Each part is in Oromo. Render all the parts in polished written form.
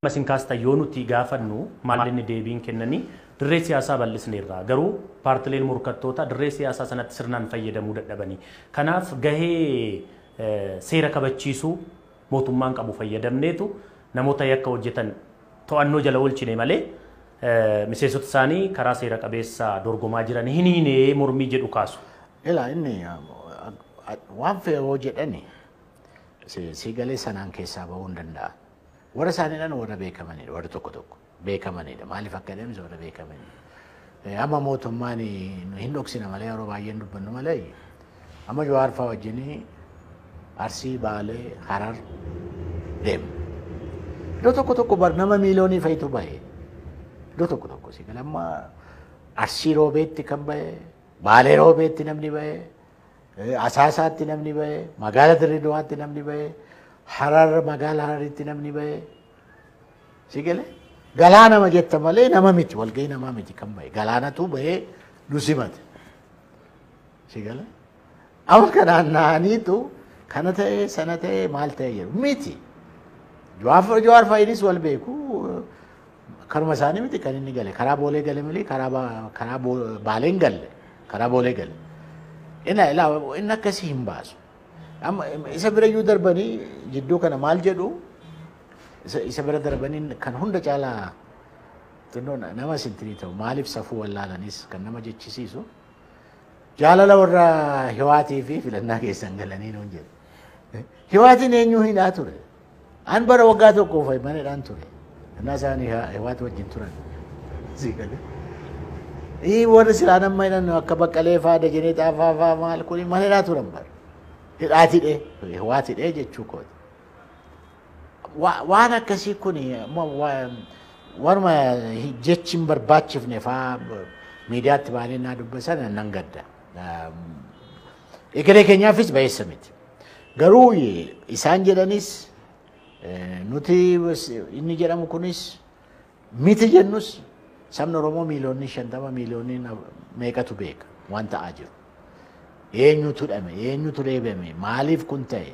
Masin kaasta yoo nuti gaafannu maallinni deebiin kennanii dirree siyaasaa bal'isneerra garuu paartileen morkattoota dirree siyaasaa sanatti sirnaan fayyadamuu dadhabanii kanaaf gahee seera kabachiisuu mootummaan qabu fayyadamneetu namoota yakka hojjetan to'annoo jala oolchine malee miseensota isaanii karaa seera qabeessa dorgomaa jiran hin hiine mormii jedhu kaasu. Ilaa inni waan fe'oo jedhani siigalee sanaan keessaa bahuu hin danda'a. Warra isaaniidhaan warra beekamanidha. Warra tokko beekamanidha. Maaliif akka deemsa warra beekamanidha. Amma mootummaan hin dhoksina malee yeroo baay'een dubbannu malee amma Jawaar fa'aa wajjin Arsii, Baalee, Harar deemu. Iddoo tokko nama miiliyoonii fa'itu bahe. Iddoo tokko si galamma Arsii roobeetti kan bahe, Baalee roobeetti namni bahe, Asaasaatti namni bahe, magaala Dirreedawaatti namni bahe. Harar magaalaa Hararitti namni bahe sigale galaana ma jetta malee nama miti walgahii nama miti kan bahe galaanatu bahe nusimate sigale amma kanaan naaniitu kana ta'e sana ta'e maal ta'e jedhu miti Jawaar faayinis wal beeku karuma isaanii miti kan inni gale karaa boolee gale malee karaa baaleen galle karaa boolee gale inni akkasii hin baasu. Isa bira iyyuu darbanii jidduu kana maal jedhu isa bira darbanii kan hunda caalaa nama sintirii ta'u maaliif safuu wallaalanis kan nama jechisiisu jaalala warra Hiwaatii fi filannaa keessan galanii nuun jedhu. Hiwaatiin eenyuu hidhaa ture. An bara waggaa tokkoof maneedhaan ture. Innaa isaanii Hiwaati wajjin turan. Warri silaan amma hidhan akka Baqqalee fa'aa Dajanee Xaafaa fa'aa maal kuni maneedhaa turan bara. Hiwaatidhe jechuu kooti. Waan akkasii kun warma jechi hin barbaachifne fa'aa miidiyaatti baanee naa dubbisan nan gadda. Egeree keenyaafis bayeessa miti. Garuu isaan jedhanis nuti inni jedhamu kunis miti jennus sabni Oromoo miiliyoonni 50 miiliyoonni meeqatu beeka waan ta'aa jiru. Eenyutu dhame, eenyutu reebame, maaliif kun ta'e?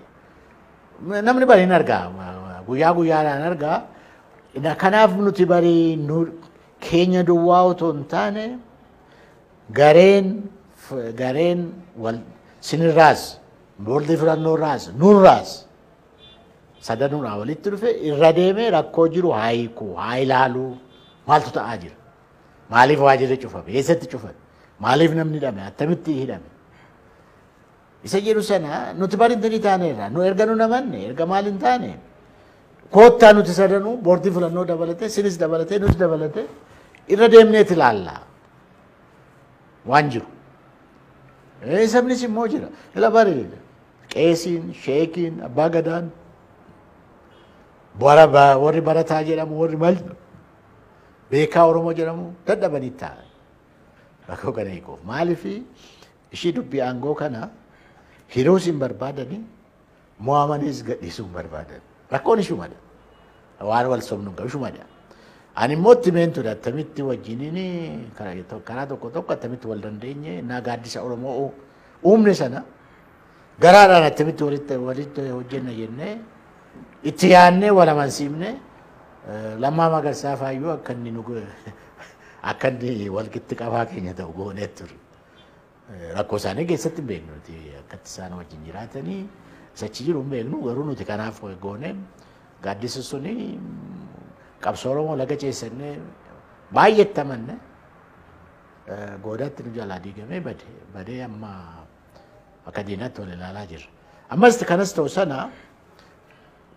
Namni bari hin argaa, guyyaadhaan argaa. Kanaaf nuti bari keenya duwwaa otoo hin taane gareen sinirraas, boordii filannoorraas, nurraas sadanuudhaan walitti dhufe irra deemee rakkoo jiru haa hiikuu, haa ilaaluu maaltu ta'aa jira? Maaliif waajjirri cufame? Eessatti cufame? Maaliif namni hidhame? Attamitti hidhame? Isa jedhu sana nuti bari intini taaneerra nu erga nu namanne erga maal hin taane koottaa nuti sadanuu boordii filannoo dabalate sinis dabalate nuti dabalate irra deemneeti ilaalla waan jiru. Sabnis immoo jira. Ila bari qeesiin, sheekiin, abbaa gadaan warri barataa jedhamu warri maal beekaa Oromoo jedhamu dadhabanii taa'an. Rakkoo kana hiikuuf maaliifi ishii dubbii aangoo kana Hiruus hin barbaadani, mo'amanis gadhiisuu hin barbaadan. Rakkoon ishumadha. Waan wal sobnu qabu ishumadha. Ani immoo itti meentuudha. Attamitti wajjiniin karaa tokko attamitti wal dandeenye naa gaaddisa Oromoo uumne sana garaadhaan attamitti walitti hojjenna jennee itti yaadnee wal amansiifne Lammaa Magarsaa faayyuu akka inni walqitti qabaa keenya ta'u goonee ture. Rakkoo isaanii keessatti hin beeknu nuti akkatti isaan wajjin jiraatanii sachi jiru hin beeknu garuu nuti kanaaf goone gaaddisa suni qabsoo Oromoo laga ceessannee baay'eetti amanne goodaatti nu jalaa diigamee badee amma akka diinaatti wal ilaalaa jirra. Ammas kanas ta'u sana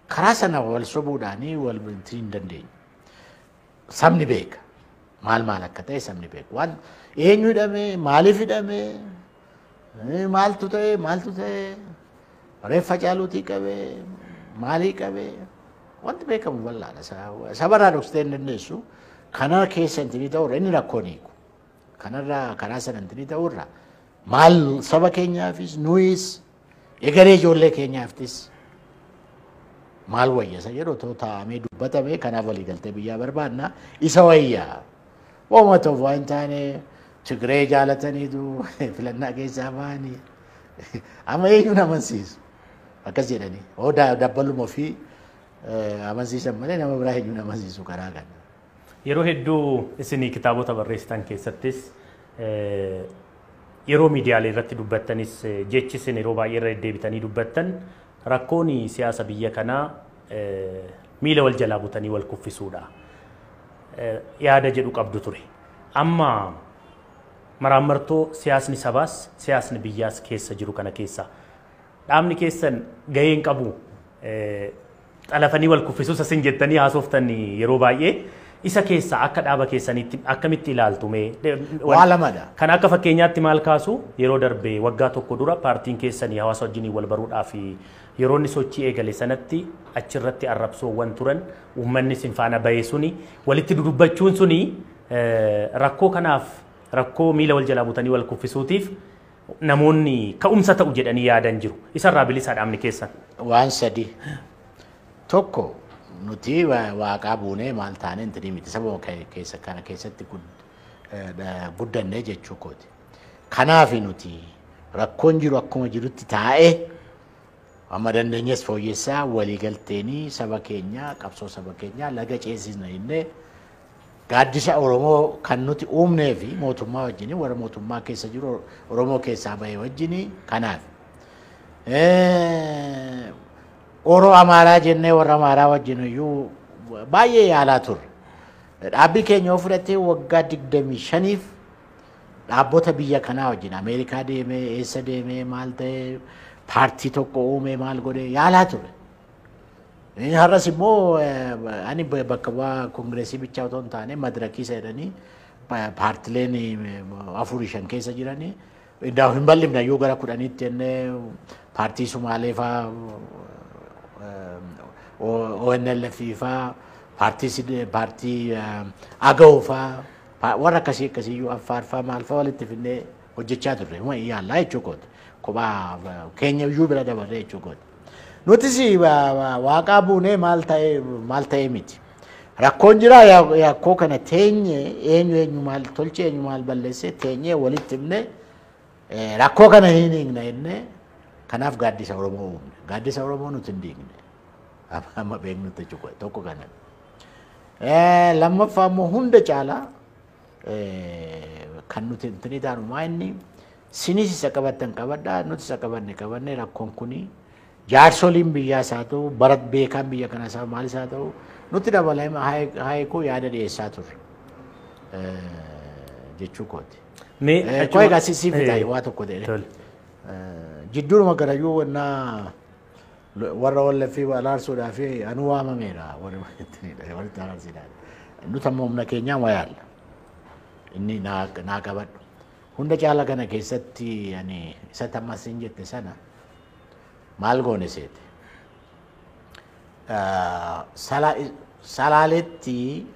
karaa sana wal sobuudhaanii wal bultii hin dandeenye. Sabni beeka. Maal akka ta'e sabni beeku. Waan eenyu hidhame, maaliif hidhame, maaltu ta'e, reeffa caaluutii qabee, maalii qabee, wanti beekamu bal'aadha. Sabarraa dhoksitee hin dandeessu. Kana keessa intinii ta'urra inni rakkoon hiiku. Kanarraa karaa sana intinii ta'urra maal saba keenyaafis nuyis egeree ijoollee keenyaafis maal wayyasa jedhu otoo taa'amee dubbatame kanaaf waliigaltee biyyaa barbaadna isa wayyaa. Waan ta'uuf waan taane Tigree jaalataniitu filannaa keessaa bahanii amma eenyuun amansiisu akkas jedhanii dabbaluma ofii amansiisan malee nama biraa eenyu nama amansiisu karaa kana. Yeroo hedduu isinii kitaabota barreessitan keessattis yeroo miidiyaalee irratti dubbattanis jechi isin yeroo baay'ee irra deddeebitanii dubbattan rakkoon siyaasa biyya kanaa miila wal jalaa butanii wal kuffisuudha. Yaada jedhu qabdu ture. Amma maraammartoo siyaasni sabaas siyaasni biyyaas keessa jiru kana keessa dhaabni keessan gaheen qabu xalafanii wal kuffisuus asin jettanii haasoftan yeroo baay'ee isa keessa akka dhaaba keessanitti akkamitti ilaaltu mee waa lamadha. Kan akka fakkeenyaatti maal kaasu yeroo darbe waggaa tokko dura paartiin keessanii hawaasa wajjin wal baruudhaaf yeroo inni sochii eegale sanatti achirratti arrabsoowwan turan uummanni sin faana bahee suni walitti dudubbachuun suni rakkoo kanaaf rakkoo miila wal jalaa butanii wal kuffisuutiif namoonni ka'umsa ta'u jedhanii yaadan jiru. Isarraa bilisaa dhaabni keessan. Waan sadi. Tokko nuti waaqaa buunee maal taane intini miti saba keessa kana keessatti guddannee jechuu kooti. Kanaaf nuti rakkoon jiru akkuma jirutti taa'ee amma dandeenyes fooyyessaa waliigalteenii saba keenya qabsoo saba keenya laga ceesisna innee gaaddisa Oromoo kan nuti uumnee fi mootummaa wajjin warra mootummaa keessa jiru Oromoo keessaa bahee wajjin kanaaf. Oro Amaaraa jennee warra Amaaraa wajjin iyyuu baay'ee yaalaa turre. Dhaabbi keenya fudhatee waggaa 25f dhaabbota biyya kanaa wajjin Ameerikaa deemee eessa deemee maal ta'ee paartii tokko uumee maal godhee yaalaa ture. Har'as immoo ani bakka bu'aa kongireesii bichaa otoo hin taane madirakii jedhanii paartileen 4-5 keessa jiranii iddoo hin bal'ifne iyyuu gara 10tti jennee paartii Sumaalee fa'aa ONLF fa'aa paartii Agaw fa'aa warra akkasii iyyuu Affaar fa'aa maal fa'aa walitti fidnee hojjechaa turre. Yaallaa jechuudha. Kophaa keenya iyyuu bira dabarree jechuudha. Nutis waaqaa buunee maal ta'ee miti. Rakkoon jira yakkoo kana teenye eenyu maal tolchee eenyu maal balleessee teenyee walitti himne rakkoo kana hin hiikne jennee kanaaf gaaddisa Oromoo uumne. Gaaddisa Oromoo nuti hin diigne. Amma beeknutti jechuudha tokko kana. Lammaffaa immoo hunda caalaa kan nuti intini taanu inni sinis isa qabattan qabadhaa nuti isa qabanne rakkoon kunii jaarsoliin biyyaa isaa ta'u barat beekaan biyya kana isaa maal isaa ta'u nuti dabalee haayikoo yaada dhiyeessaa turre jechuu kooti. Koo egaa siif ta'e waa tokko ta'e jidduuma garayyuu wannaa warra wallafii alaarsuudhaa fi anu waamameera walitti alaarsiidhaan. Nuti amma humna keenyaan waa yaalla. Inni naa qabadhu. Hunda caala kana keessatti isa tammas hin jette sana maal goone seete. Salaaletti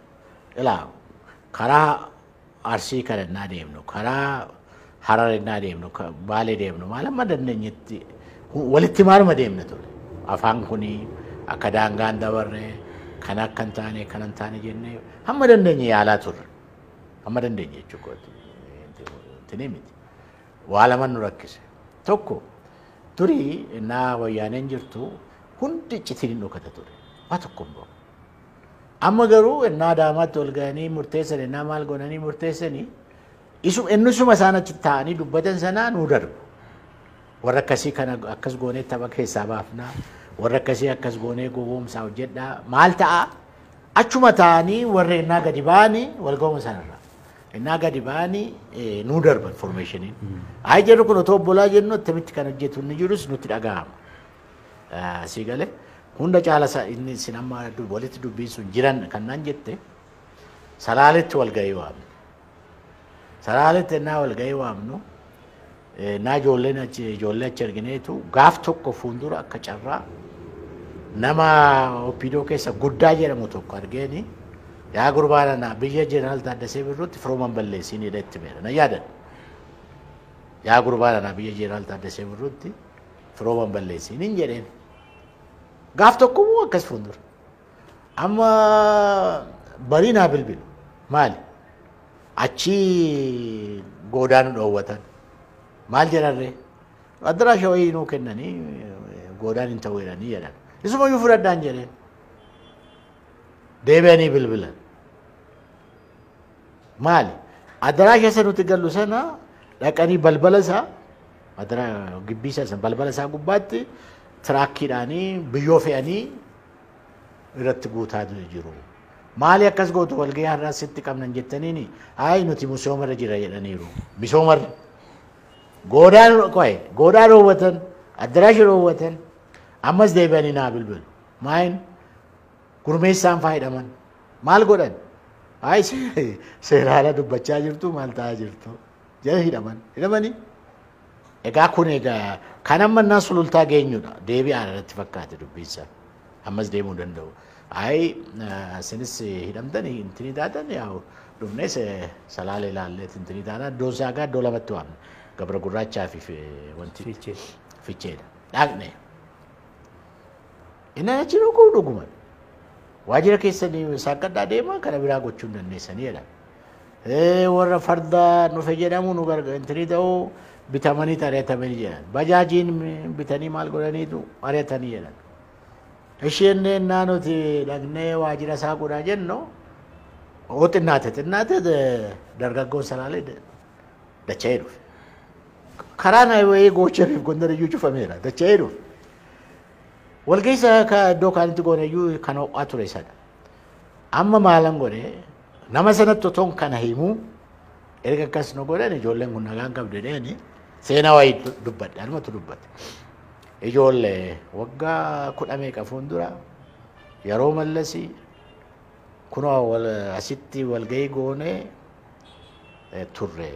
ilaa karaa Arsii kana innaa deemnu karaa Harar innaa deemnu Baalee deemnu maal amma dandeenyetti walitti maaluma deemna ture. Afaan kuni akka daangaan dabarre kan akka hin taane jennee hamma dandeenye yaalaa turre. Hamma dandeenye jechuudha. Tini miti. Waa lama nu rakkise. Tokko durii innaa wayyaaneen jirtu hundi citiin dhokata ture. Waa tokko hin bahu. Amma garuu innaa daamaatti ol ga'anii murteessan innaa maal godhanii murteessanii innusuma isaan achi taa'anii dubbatan sanaa nuu darbu. Warra akkasii kana akkas goonee tapha keessaa baafnaa. Warra akkasii akkas goonee gowwoomsaa hojjedhaa. Maal ta'a? Achuma taa'anii warra innaa gadi ba'anii wal ga'uma sanarra. Innaa gadi ba'anii nuu darba informationiin. Haa jennu kun otoo obbolaa jennu attamitti kan hojjetu inni jirus nutti dhaga'ama. Sii galee hunda caala inni isin amma walitti dubbiin jiran kan naan jette Salaaletti wal ga'ii waamnu. Salaaletti innaa wal ga'ii waamnu naa ijoollee achi argineetu gaaf tokko fuuldura akka carraa nama Oppidoo keessa guddaa jedhamu tokko argeeni yaa gurbaadhana biyya Jeneraal Taaddasee Birruutti firooman balleessiin hidhatti meera na yaadan. Yaa gurbaadhana biyya Jeneraal Taaddasee Birruutti firooman balleessiin hin jedheen. Gaaf tokko moo akkas fuuldura. Amma barii naa bilbilu maali? Achi goodaanu dhoowwatan. Maal jedharree? Addaraasha wayii nuu kennanii goodaan hin ta'u jedhanii jedhan. Isuma iyyuu fudhadhaan jedheen. deebi'anii bilbilan. Maali? Adaraasha isa nuti gallu sana dhaqanii balbala isaa gibbii isaa balbala isaa gubbaatti tiraakkiidhaanii biyyoo fe'anii irratti guutaa jiru. Maali akkas gootu walgahii har'aa sitti qabnan jettaniini hayi nuti misoomarra jira jedhaniiru. Misoomarra goodaan roowwatan adaraasha roowwatan ammas deebi'anii naa bilbilu. Maayin gurmeessaan faayadaman maal godhan? Hayi seeraala dubbachaa jirtu maal ta'aa jirtu jala hidhamanii. Egaa kun egaa kan amma naa sulultaa geenyudha. Deebi'aan irratti fakkaate dubbiinsaa ammas deemuu danda'u. Hayi isinis hidhamtanii intini taatan yaa dhufnes salaalee ilaallee intini taatan iddoo isaa gaa iddoo lamatti waamne gabra gurraachaa fi wanti ficheedha. Dhaqne. Inni achi dhuguu dhuguman. Waajjira keessanii saaqadhaa deemaa kana biraa gochuu hin dandeessanii jedhan. Warra farda nufe jedhamu nu intini ta'uu bitamanii ari'atamanii jedhan. Bajaajiin bitanii maal godhaniitu ari'atanii jedhan. Isheen naannoti dhaqnee waajjira isaa godhaa jennu xinnaate dargaggoon salaalee dacha'ee dhufe. Karaan wayii gochariif gondar iyyuu cufameera dacha'ee dhufe. Walgahii iddoo kaanitti goone iyyuu kan ho'aa ture isadha. Amma maalan godhe nama sanatti otoon kana himuu erga akkas nu godhan ijoolleen kun nagaan qabdu jedheeni seenaa wayii dubbadhe anumatu dubbate. Ijoollee waggaa 10 meeqa fuuldura yeroo Mallasi kunoo asitti walgahii goone turre.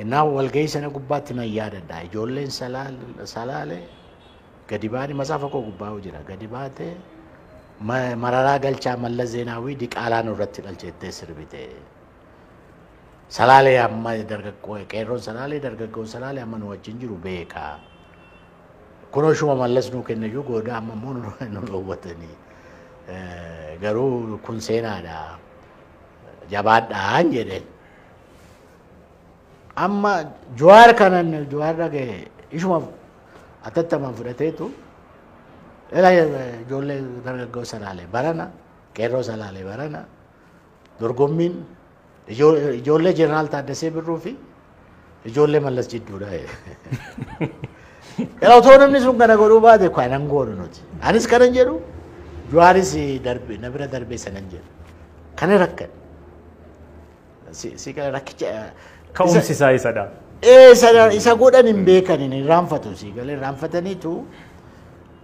Innaa walgahii sana gubbaatti nan yaadadha. Ijoolleen salaalee gadi baatee masaafa koo gubbaa jira. Gadi baatee Mararaa galchaa Mallas Zeenaawii diqaalaa nurratti galcheettee sirbite. Salaalee amma qeerroon salaalee amma nu wajjin jiru beekaa. Kunoo shuma Mallas nuu kennayyuu goodaa amma immoo nu dhoowwatanii. Garuu kun seenaadha. Jabaadhaan jedheen. Amma Jawaar kanan Jawaar dhagee ishuma atattamaan fudhateetu ijoollee dargaggoo salaalee barana qeerroo salaalee barana dorgommiin ijoollee jeneraal Taaddasee Birruu fi ijoollee Mallas jidduudha. Otoo namni sun kana godhuu baate kanan goonu nuti. Anis kanan jedhu Jawaaris na bira darbee sanan jedhu. Kana rakkan. Si kana rakkicha. Ka'umsi isaa isadha. Isa godhan hin beekan hin raanfatu si galee raanfataniitu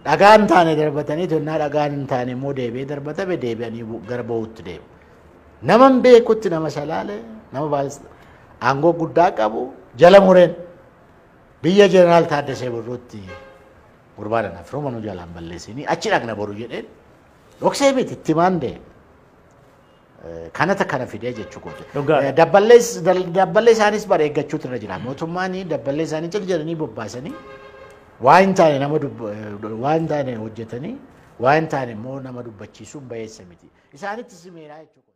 dhagaan taane darbataniitu innaa dhagaan hin taane immoo deebi'ee darbatame deebi'anii gara bahuutti deemu. Nama hin beekutti nama salaalee nama aangoo guddaa qabu jala mureen biyya jeneraal Taaddasee Birruutti gurbaan afruma nu jalaan balleessinii achi dhaqna boru jedheen dhoksee miti itti maandee. Kanata kana fidee jechuudha. Dabballee isaanis bara eeggachuutu irra jira. Mootummaan dabballee isaanii jedhanii bobbaasanii waan taane hojjetanii waan taane immoo nama dubbachiisuun bayeessa miti. Isaanitti simeeraa jechuudha.